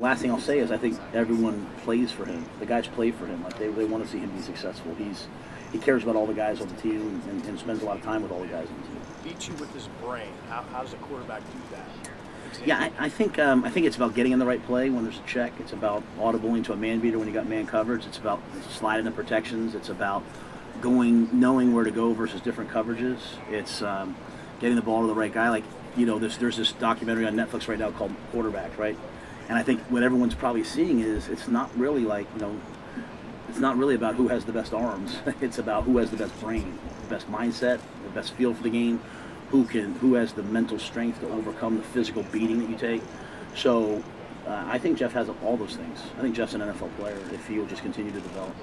Last thing I'll say is I think everyone plays for him. The guys play for him. Like they want to see him be successful. He cares about all the guys on the team and spends a lot of time with all the guys on the team. Beats you with his brain. How does a quarterback do that? Yeah, I think it's about getting in the right play when there's a check. It's about audibling to a man beater when you got man coverage. It's about sliding the protections. It's about knowing where to go versus different coverages. It's getting the ball to the right guy. Like there's this documentary on Netflix right now called Quarterback, right? And I think what everyone's probably seeing is it's not really it's not really about who has the best arms. It's about who has the best brain, the best mindset, the best feel for the game, who has the mental strength to overcome the physical beating that you take. So I think Jeff has all those things. I think Jeff's an NFL player if he will just continue to develop.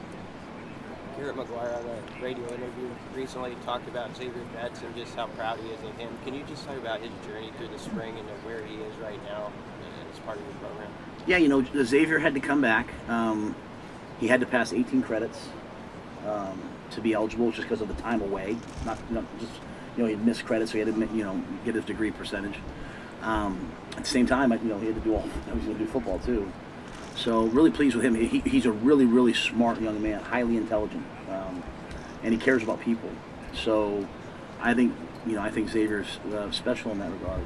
Garrett McGuire on a radio interview recently talked about Xavier Betts and just how proud he is of him. Can you just talk about his journey through the spring and where he is right now as part of your program? Yeah, Xavier had to come back. He had to pass 18 credits to be eligible just because of the time away. He'd missed credits, so he had to get his degree percentage. At the same time, he had to do he was going to do football too. So really pleased with him. He's a really, really smart young man, highly intelligent, and he cares about people. So I think Xavier's special in that regard.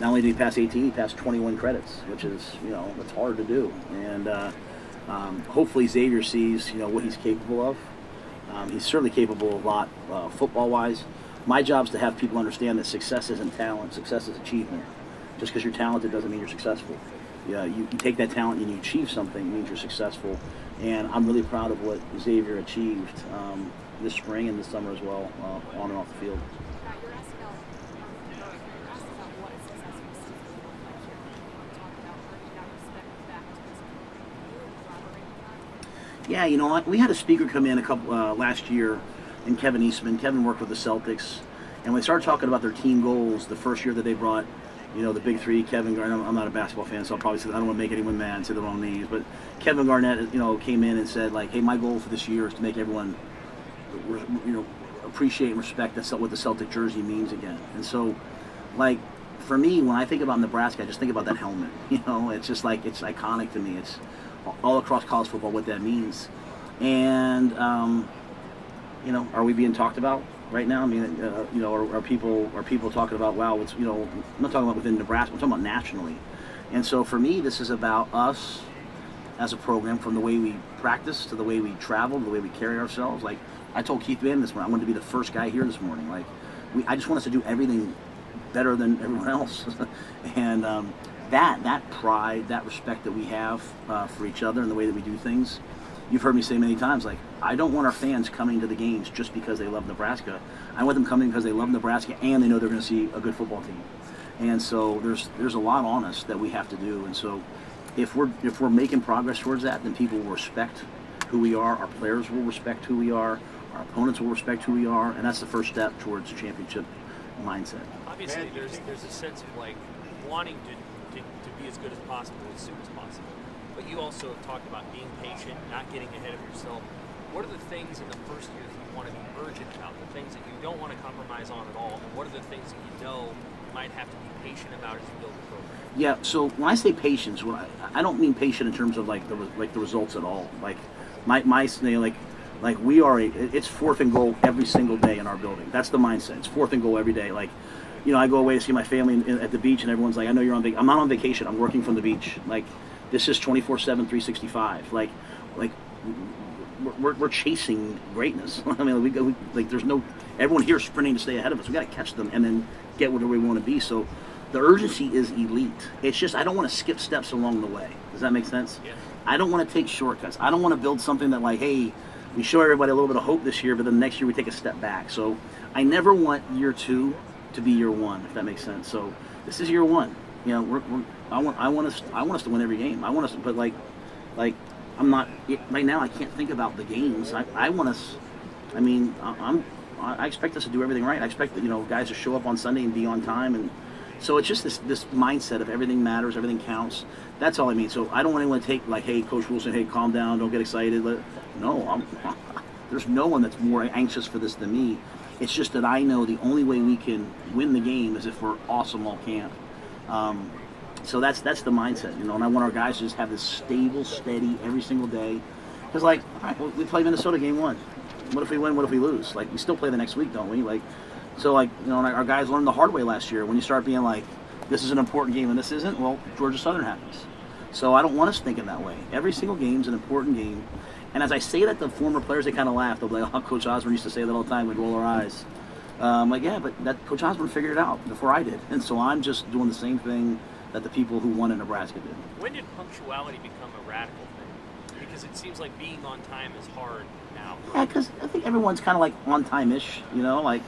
Not only did he pass 18, he passed 21 credits, which is that's hard to do. And hopefully Xavier sees what he's capable of. He's certainly capable of a lot football-wise. My job is to have people understand that success isn't talent, success is achievement. Just because you're talented doesn't mean you're successful. Yeah, you take that talent and you achieve something, it means you're successful. And I'm really proud of what Xavier achieved this spring and this summer as well, on and off the field. Yeah, we had a speaker come in a couple last year, and Kevin Eastman. Kevin worked with the Celtics, and we started talking about their team goals the first year that they brought the big three, Kevin Garnett. I'm not a basketball fan, so I'll probably say I don't want to make anyone mad and say the wrong names. But Kevin Garnett, came in and said, hey, my goal for this year is to make everyone, appreciate and respect what the Celtic jersey means again. And so, for me, when I think about Nebraska, I just think about that helmet. It's just it's iconic to me. It's all across college football what that means. And, are we being talked about right now? I mean, are people talking about, wow, I'm not talking about within Nebraska, I'm talking about nationally. And so for me, this is about us as a program, from the way we practice to the way we travel, to the way we carry ourselves. I told Keith Van this morning, I wanted to be the first guy here this morning. I just want us to do everything better than everyone else. And that pride, that respect that we have for each other and the way that we do things. You've heard me say many times, I don't want our fans coming to the games just because they love Nebraska. I want them coming because they love Nebraska and they know they're going to see a good football team. And so there's a lot on us that we have to do. And so if we're making progress towards that, then people will respect who we are. Our players will respect who we are. Our opponents will respect who we are. And that's the first step towards championship mindset. Obviously, there's a sense of wanting to be as good as possible as soon as possible. But you also have talked about being patient, not getting ahead of yourself. What are the things in the first year that you want to be urgent about, the things that you don't want to compromise on at all, and what are the things that you might have to be patient about as you build the program? Yeah, so when I say patience, I don't mean patient in terms of the results at all. It's 4th and goal every single day in our building. That's the mindset. It's 4th and goal every day. I go away to see my family at the beach, and everyone's like, I know you're on vacation. I'm not on vacation. I'm working from the beach. This is 24/7, 365. We're chasing greatness. I mean, everyone here is sprinting to stay ahead of us. We got to catch them and then get where we want to be. So the urgency is elite. It's just I don't want to skip steps along the way. Does that make sense? Yeah. I don't want to take shortcuts. I don't want to build something that hey, we show everybody a little bit of hope this year, but then next year we take a step back. So I never want year 2 to be year 1, if that makes sense. So this is year 1. I want us to win every game. I want us to, but I'm not right now. I can't think about the games. I want us. I mean, I expect us to do everything right. I expect guys to show up on Sunday and be on time, and so it's just this mindset of everything matters, everything counts. That's all I mean. So I don't want anyone to take hey, Coach Rhule said, hey, calm down, don't get excited. No, there's no one that's more anxious for this than me. It's just that I know the only way we can win the game is if we're awesome all camp. So that's the mindset, you know. And I want our guys to just have this stable, steady every single day. Because like, all right, well, we play Minnesota game 1. What if we win? What if we lose? Like, we still play the next week, don't we? Like, so like, you know, and our guys learned the hard way last year. When you start being like, this is an important game and this isn't, well, Georgia Southern happens. So I don't want us thinking that way. Every single game's an important game. And as I say that to former players, they kind of laugh. They'll be like, oh, Coach Osborne used to say that all the time. We'd roll our eyes. Like, yeah, but that Coach Osborne figured it out before I did. And so I'm just doing the same thing that the people who won in Nebraska did. When did punctuality become a radical thing? Because it seems like being on time is hard now. Yeah, because I think everyone's kind of like on time-ish, you know, like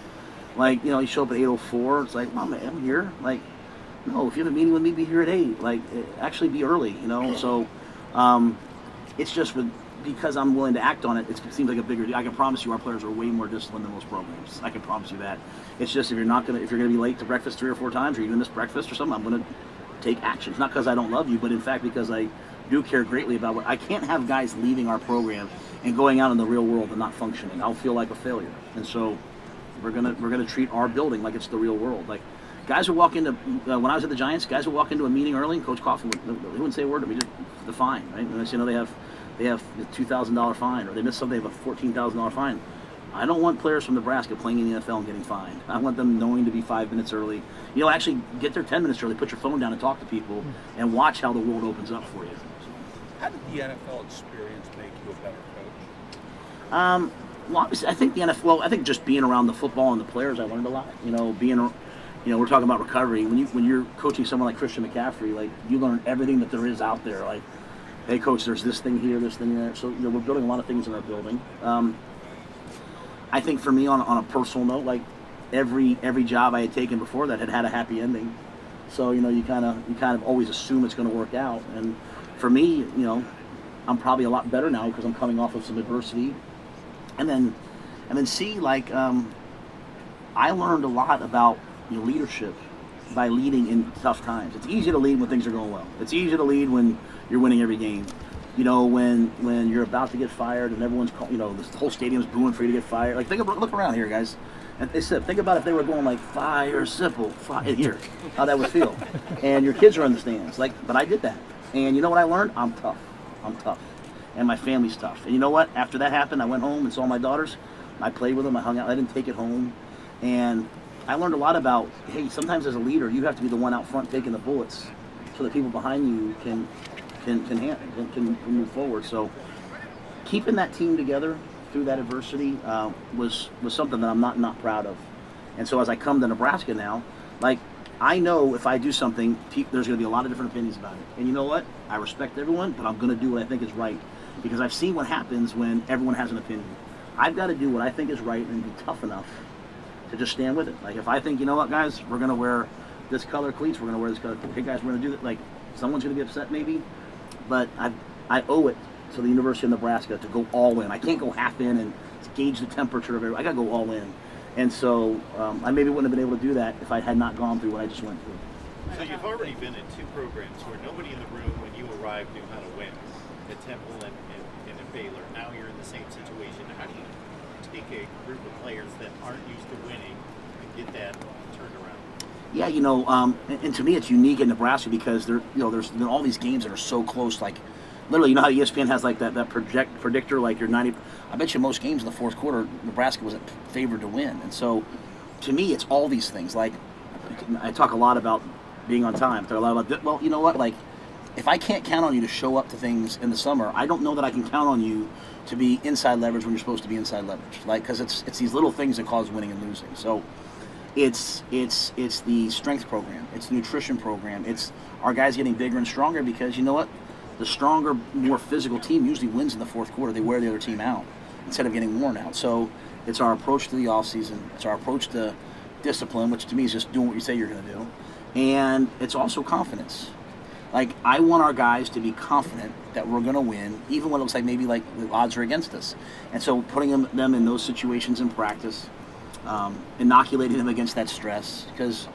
you know, you show up at 8:04. It's like, well, man, I'm here. Like, no, if you have a meeting with me, be here at 8. Like, actually be early, you know. So it's just because I'm willing to act on it, it seems like a bigger deal. I can promise you our players are way more disciplined than most programs. I can promise you that. It's just if you're gonna be late to breakfast 3 or 4 times, or you're gonna miss breakfast or something, I'm gonna take action. It's not because I don't love you, but in fact because I do care greatly about what I can't have guys leaving our program and going out in the real world and not functioning. I'll feel like a failure. And so we're gonna treat our building like it's the real world. Like guys would walk into when I was at the Giants, guys would walk into a meeting early, and Coach Coughlin wouldn't say a word to me, just the fine, right? And you know they have a $2,000 fine, or they miss something, they have a $14,000 fine. I don't want players from Nebraska playing in the NFL and getting fined. I want them knowing to be 5 minutes early. You know, actually get there 10 minutes early, put your phone down and talk to people, and watch how the world opens up for you. How did the NFL experience make you a better coach? Well, obviously, I think the NFL. Well, I think just being around the football and the players, I learned a lot. You know, we're talking about recovery. When you're coaching someone like Christian McCaffrey, like you learn everything that there is out there. Like, hey, coach, there's this thing here, this thing there. So you know, we're building a lot of things in our building. I think for me, on a personal note, like every job I had taken before that had a happy ending. So you know, you kind of always assume it's going to work out. And for me, you know, I'm probably a lot better now because I'm coming off of some adversity. And then see, like, I learned a lot about leadership by leading in tough times. It's easy to lead when things are going well. It's easy to lead when you're winning every game. You know, when you're about to get fired and everyone's, the whole stadium's booing for you to get fired. Like, look around here, guys. And they said, think about if they were going like fire, simple, here, how that would feel. And your kids are in the stands. Like, but I did that. And you know what I learned? I'm tough. And my family's tough. And you know what? After that happened, I went home and saw my daughters. I played with them. I hung out. I didn't take it home. And I learned a lot about, hey, sometimes as a leader, you have to be the one out front taking the bullets so that people behind you can move forward. So keeping that team together through that adversity was something that I'm not proud of. And so as I come to Nebraska now, like, I know if I do something, there's going to be a lot of different opinions about it. And you know what? I respect everyone, but I'm going to do what I think is right. Because I've seen what happens when everyone has an opinion. I've got to do what I think is right and be tough enough to just stand with it. Like, if I think, you know what, guys, we're going to wear this color cleats, we're going to wear this color. Hey, guys, we're going to do that. Like, someone's going to be upset maybe, but I owe it to the University of Nebraska to go all in. I can't go half in and gauge the temperature of everything. I got to go all in. And so I maybe wouldn't have been able to do that if I had not gone through what I just went through. So you've already been in 2 programs where nobody in the room when you arrived knew how to win, at Temple and at Baylor. Now you're in the same situation. How do you take a group of players that aren't used to winning and get that turned around? Yeah, and to me it's unique in Nebraska because there's all these games that are so close. Like, literally, you know how ESPN has like that predictor, like you're 90. I bet you most games in the fourth quarter, Nebraska was favored to win. And so, to me, it's all these things. Like, I talk a lot about being on time. I talk a lot about, well, you know what? Like, if I can't count on you to show up to things in the summer, I don't know that I can count on you to be inside leverage when you're supposed to be inside leverage. Like, because it's these little things that cause winning and losing. So, it's the strength program. It's the nutrition program. It's our guys getting bigger and stronger because, you know what? The stronger, more physical team usually wins in the fourth quarter. They wear the other team out instead of getting worn out. So it's our approach to the offseason. It's our approach to discipline, which to me is just doing what you say you're going to do. And it's also confidence. Like, I want our guys to be confident that we're going to win, even when it looks like maybe like the odds are against us. And so putting them in those situations in practice, inoculating them against that stress, because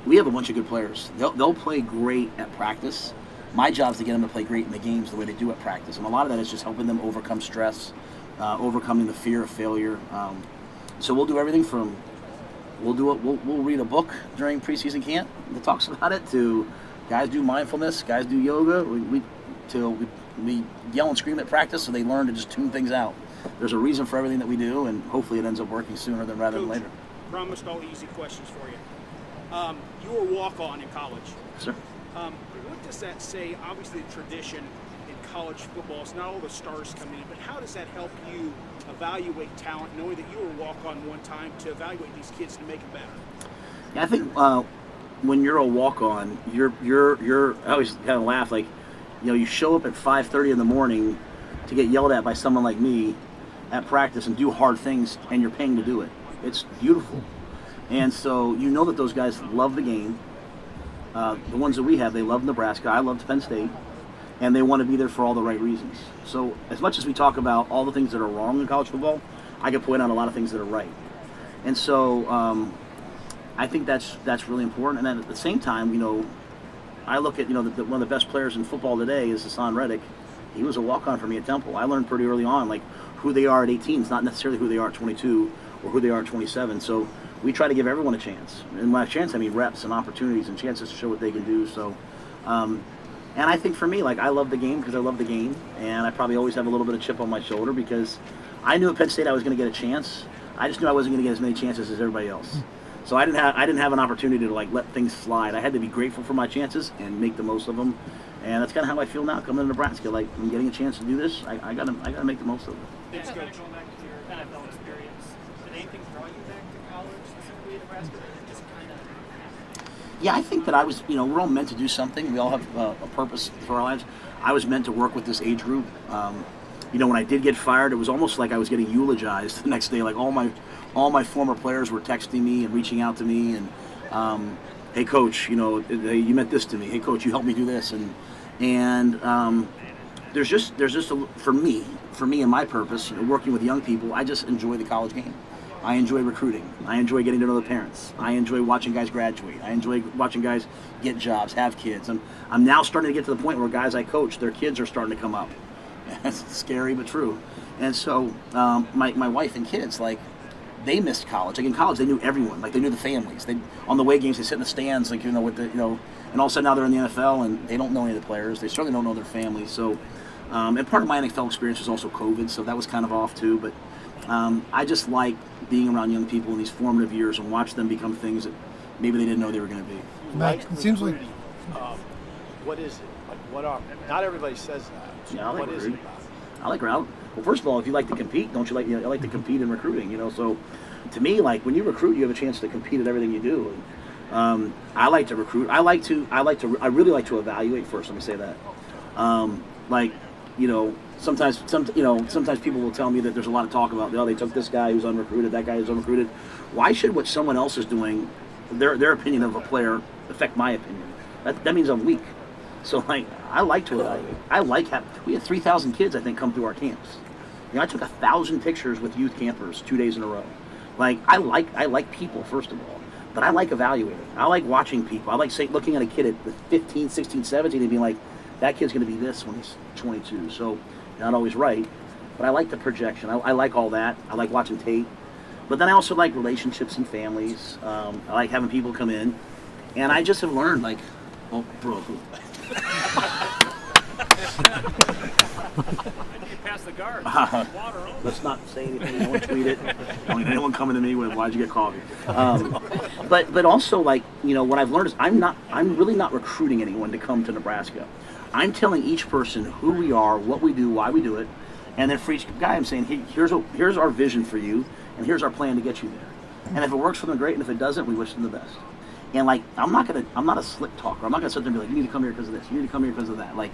we have a bunch of good players. They'll play great at practice. My job is to get them to play great in the games the way they do at practice. And a lot of that is just helping them overcome stress, overcoming the fear of failure. So we'll do everything from we'll read a book during preseason camp that talks about it to Guys do mindfulness. Guys do yoga. We yell and scream at practice, so they learn to just tune things out. There's a reason for everything that we do, and hopefully it ends up working sooner rather than later. Promised all easy questions for you. You were a walk-on in college. Sir. What does that say? Obviously, the tradition in college football is not all the stars come in, but how does that help you evaluate talent, knowing that you were a walk-on one time, to evaluate these kids to make them better? Yeah, I think when you're a walk-on, you're I always kind of laugh, like, you show up at 5:30 in the morning to get yelled at by someone like me at practice and do hard things, and you're paying to do it. It's beautiful. And so you know that those guys love the game. The ones that we have, they love Nebraska. I loved Penn State. And they want to be there for all the right reasons. So as much as we talk about all the things that are wrong in college football, I can point out a lot of things that are right. And so I think that's really important. And then at the same time, I look at, one of the best players in football today is Hassan Reddick. He was a walk-on for me at Temple. I learned pretty early on, like, who they are at 18 is not necessarily who they are at 22 or who they are at 27. So we try to give everyone a chance. And by a chance, I mean reps and opportunities and chances to show what they can do. So, and I think for me, like, I love the game because I love the game. And I probably always have a little bit of chip on my shoulder because I knew at Penn State I was going to get a chance. I just knew I wasn't going to get as many chances as everybody else. So I didn't have an opportunity to, like, let things slide. I had to be grateful for my chances and make the most of them. And that's kind of how I feel now coming to Nebraska. Like, I'm getting a chance to do this. I gotta make the most of it. Thanks, Coach. Going back to your NFL experience, did anything draw you back to college, specifically Nebraska, or just kind of? Yeah, I think that I was, we're all meant to do something. We all have a purpose for our lives. I was meant to work with this age group. When I did get fired, it was almost like I was getting eulogized the next day. Like, all my former players were texting me and reaching out to me and, hey, coach, hey, you meant this to me. Hey, coach, you helped me do this. And there's just for me and my purpose, working with young people, I just enjoy the college game. I enjoy recruiting. I enjoy getting to know the parents. I enjoy watching guys graduate. I enjoy watching guys get jobs, have kids. I'm now starting to get to the point where guys I coach, their kids are starting to come up. That's scary but true. And so my wife and kids, like, they missed college. Like, in college, they knew everyone. Like, they knew the families. They, on the away games, they sit in the stands, like, with the, and all of a sudden now they're in the NFL and they don't know any of the players. They certainly don't know their families. So, and part of my NFL experience was also COVID, so that was kind of off too. But I just like being around young people in these formative years and watch them become things that maybe they didn't know they were going to be. Matt, it seems like what is it? Like, what are? Not everybody says that. So Yeah, I like what is it recruiting. about? I like route. Well, first of all, if you like to compete, don't you like? I like to compete in recruiting. So to me, like, when you recruit, you have a chance to compete at everything you do. And, I like to recruit. I really like to evaluate first. Let me say that. Sometimes people will tell me that there's a lot of talk about, they took this guy who's unrecruited, that guy who's unrecruited. Why should what someone else is doing, their opinion of a player, affect my opinion? That means I'm weak. So, like, I like to evaluate. We had 3,000 kids, I think, come through our camps. I took 1,000 pictures with youth campers 2 days in a row. Like, I like people, first of all. But I like evaluating. I like watching people. I like looking at a kid at 15, 16, 17 and being like, that kid's going to be this when he's 22. So, not always right, but I like the projection. I like all that. I like watching tape. But then I also like relationships and families. I like having people come in. And I just have learned, like, oh, bro. Pass the guard. Water on. Let's not say anything. No one tweet it. Don't need anyone coming to me with, why'd you get coffee? But also, like, what I've learned is I'm really not recruiting anyone to come to Nebraska. I'm telling each person who we are, what we do, why we do it, and then for each guy I'm saying, hey, here's our vision for you, and here's our plan to get you there. And if it works for them, great, and if it doesn't, we wish them the best. And, like, I'm not a slick talker. I'm not gonna sit there and be like, you need to come here because of this, you need to come here because of that. Like,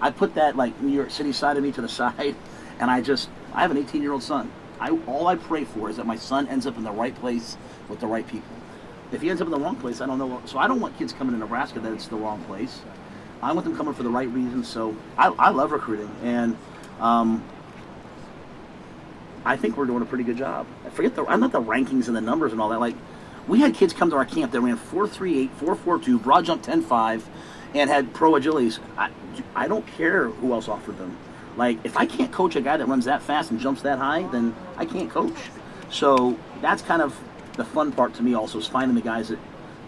I put that, like, New York City side of me to the side, and I have an 18-year-old son. All I pray for is that my son ends up in the right place with the right people. If he ends up in the wrong place, I don't know. So I don't want kids coming to Nebraska that it's the wrong place. I want them coming for the right reasons. So I love recruiting, and I think we're doing a pretty good job. I'm not the rankings and the numbers and all that. Like, we had kids come to our camp that ran 4.38, 4.42, broad jump 10.5, and had pro agilities. I don't care who else offered them. Like, if I can't coach a guy that runs that fast and jumps that high, then I can't coach. So that's kind of the fun part to me also, is finding the guys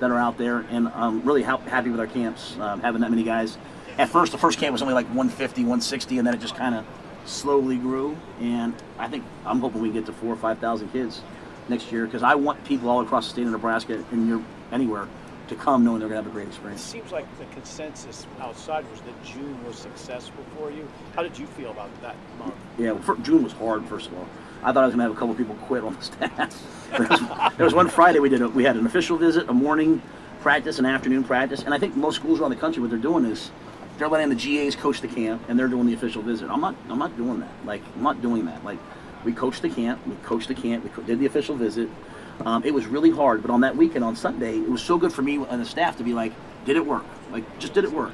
that are out there, and I'm really happy with our camps, having that many guys. At first, the first camp was only like 150, 160, and then it just kind of slowly grew. And I'm hoping we get to 4,000 or 5,000 kids next year, because I want people all across the state of Nebraska and anywhere to come knowing they're going to have a great It experience. seems like the consensus outside was that June was successful for you. How did you feel about that month? Yeah, June was hard, first of all. I thought I was going to have a couple people quit on the staff. There was one Friday we had an official visit, a morning practice, an afternoon practice, and I think most schools around the country, what they're doing is they're letting the GAs coach the camp, and they're doing the official visit. I'm not doing that. I'm not doing that. We coached the camp, we did the official visit. It was really hard, but on that weekend, on Sunday, it was so good for me and the staff to be like, did it work? Just did it work?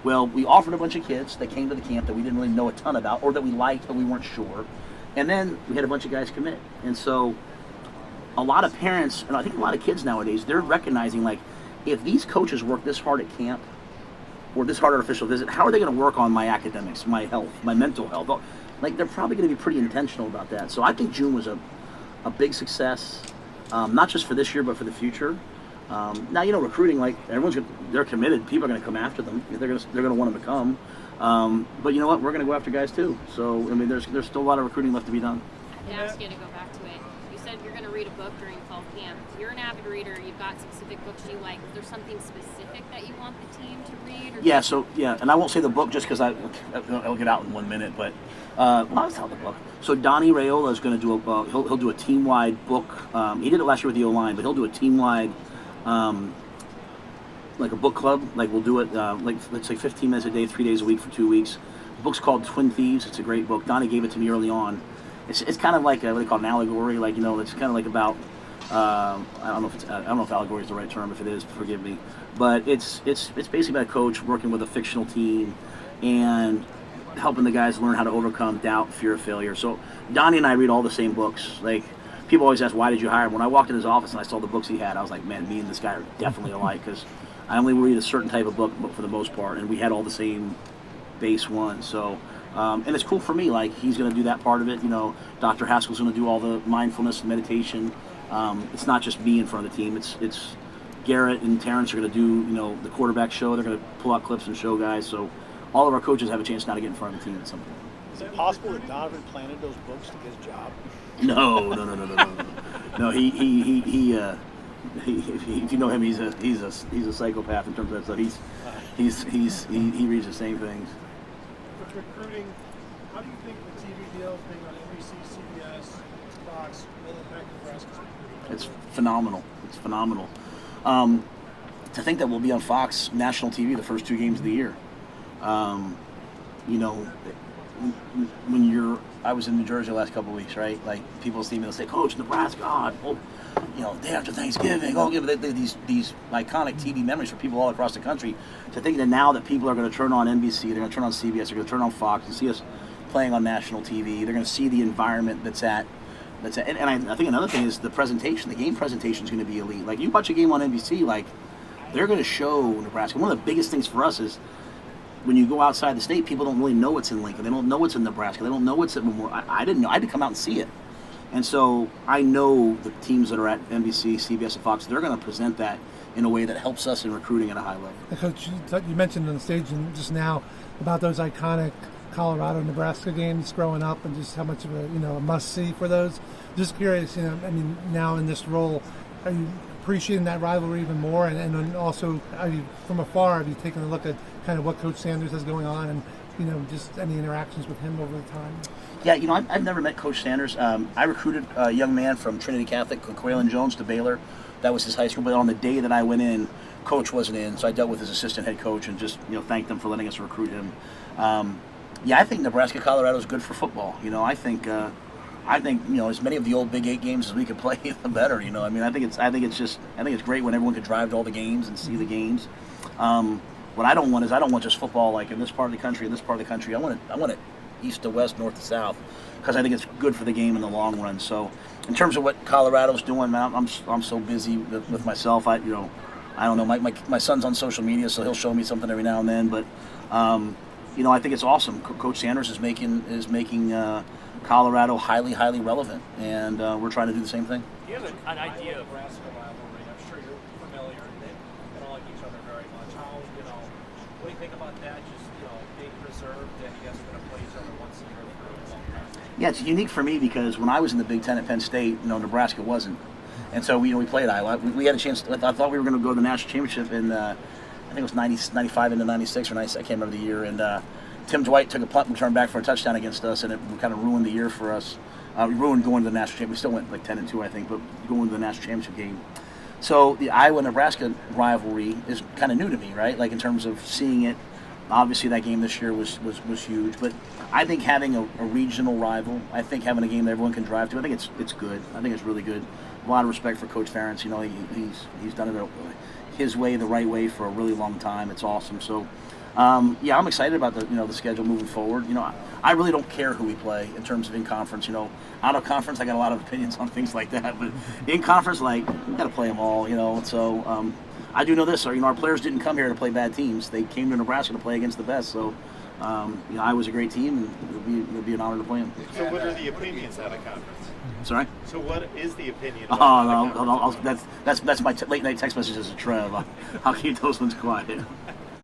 Well, we offered a bunch of kids that came to the camp that we didn't really know a ton about, or that we liked but we weren't sure. And then we had a bunch of guys commit. And so a lot of parents, and I think a lot of kids nowadays, they're recognizing, if these coaches work this hard at camp, or this hard at official visit, how are they going to work on my academics, my health, my mental health? They're probably going to be pretty intentional about that. So I think June was a big success, not just for this year, but for the future. Now, recruiting, they're committed. People are going to come after them. They're going to want them to come. But you know what? We're going to go after guys too. So, there's still a lot of recruiting left to be done. I asked you to go back to it. You said you're going to read a book during fall camp. You're an avid reader. You've got specific books you like. Is there something specific that you want the team to read? Or And I won't say the book just because I'll get out in 1 minute. But I'll tell the book. So Donnie Rhule is going to do he'll do a team-wide book. He did it last year with the O-line, but he'll do a team-wide a book club. We'll do it let's say 15 minutes a day, 3 days a week for 2 weeks. The book's called Twin Thieves. It's a great book. Donnie gave it to me early on. It's kind of like what they call an allegory. It's kind of about I don't know if allegory is the right term. If it is, forgive me. But it's basically about a coach working with a fictional team and helping the guys learn how to overcome doubt, fear of failure. So Donnie and I read all the same books. People always ask, why did you hire him? When I walked in his office and I saw the books he had, I was like, man, me and this guy are definitely alike, because I only read a certain type of book for the most part, and we had all the same base one. So, and it's cool for me. He's going to do that part of it. Dr. Haskell's going to do all the mindfulness and meditation. It's not just me in front of the team. It's Garrett and Terrence are going to do, the quarterback show. They're going to pull out clips and show guys. So all of our coaches have a chance now to get in front of the team at some point. Is it possible that Donovan planted those books to get his job? No. No, he if you know him, he's a psychopath in terms of that stuff. He reads the same things. With recruiting, how do you think the TV deals being on NBC, CBS, Fox will impact Nebraska's recruiting? It's phenomenal. To think that we'll be on Fox national TV the first 2 games of the year. I was in New Jersey the last couple of weeks, right? People see me, they'll say, Coach, Nebraska, day after Thanksgiving, these iconic TV memories for people all across the country. To think that now that people are going to turn on NBC, they're going to turn on CBS, they're going to turn on Fox and see us playing on national TV. They're going to see the environment that's at. And I think another thing is the presentation. The game presentation is going to be elite. You watch a game on NBC, they're going to show Nebraska. One of the biggest things for us is, when you go outside the state, people don't really know what's in Lincoln. They don't know what's in Nebraska. They don't know what's at Memorial. I didn't know. I had to come out and see it. And so I know the teams that are at NBC, CBS, and Fox, they're going to present that in a way that helps us in recruiting at a high level. Coach, you mentioned on the stage just now about those iconic Colorado, Nebraska games growing up, and just how much of a must-see for those. Just curious, now in this role, are you appreciating that rivalry even more? And then also, from afar, have you taken a look at kind of what Coach Sanders has going on, and just any interactions with him over the time? Yeah, I've never met Coach Sanders. I recruited a young man from Trinity Catholic, Quaylen Jones, to Baylor. That was his high school. But on the day that I went in, Coach wasn't in, so I dealt with his assistant head coach and just thanked them for letting us recruit him. I think Nebraska Colorado is good for football. I think as many of the old Big 8 games as we could play, the better. I think it's great when everyone could drive to all the games and see the games. What I don't want just football in this part of the country, in this part of the country. I want it east to west, north to south, because I think it's good for the game in the long run. So, in terms of what Colorado's doing, man, I'm so busy with myself. I don't know. My son's on social media, so he'll show me something every now and then. But I think it's awesome. Coach Sanders is making Colorado highly relevant, and we're trying to do the same thing. Do you have an idea of Nebraska rivalry? I'm sure you're familiar. think about that? Just being preserved, and you guys are going to play each other once a year for a long time. Yeah, it's unique for me because when I was in the Big Ten at Penn State, Nebraska wasn't, and so we played Iowa. We had a chance. I thought we were going to go to the national championship in I think it was 95 into 96 or 96. I can't remember the year. And Tim Dwight took a punt and returned back for a touchdown against us, and it kind of ruined the year for us. We ruined going to the national championship. We still went like 10-2, I think, but going to the national championship game. So the Iowa-Nebraska rivalry is kind of new to me, right? Like in terms of seeing it. Obviously, that game this year was huge, but I think having a regional rival, I think having a game that everyone can drive to, I think it's good. I think it's really good. A lot of respect for Coach Ferentz. He's done it his way, the right way, for a really long time. It's awesome. So, I'm excited about the schedule moving forward. I really don't care who we play in terms of in conference. Out of conference, I got a lot of opinions on things like that, but in conference, we got to play them all. So. I do know this. Our players didn't come here to play bad teams. They came to Nebraska to play against the best. So, Iowa's a great team, and it'll be an honor to play them. So, what are the opinions out of conference? Sorry. So, what is the opinion? Oh no, that's my late night text messages to Trev. I'll keep those ones quiet.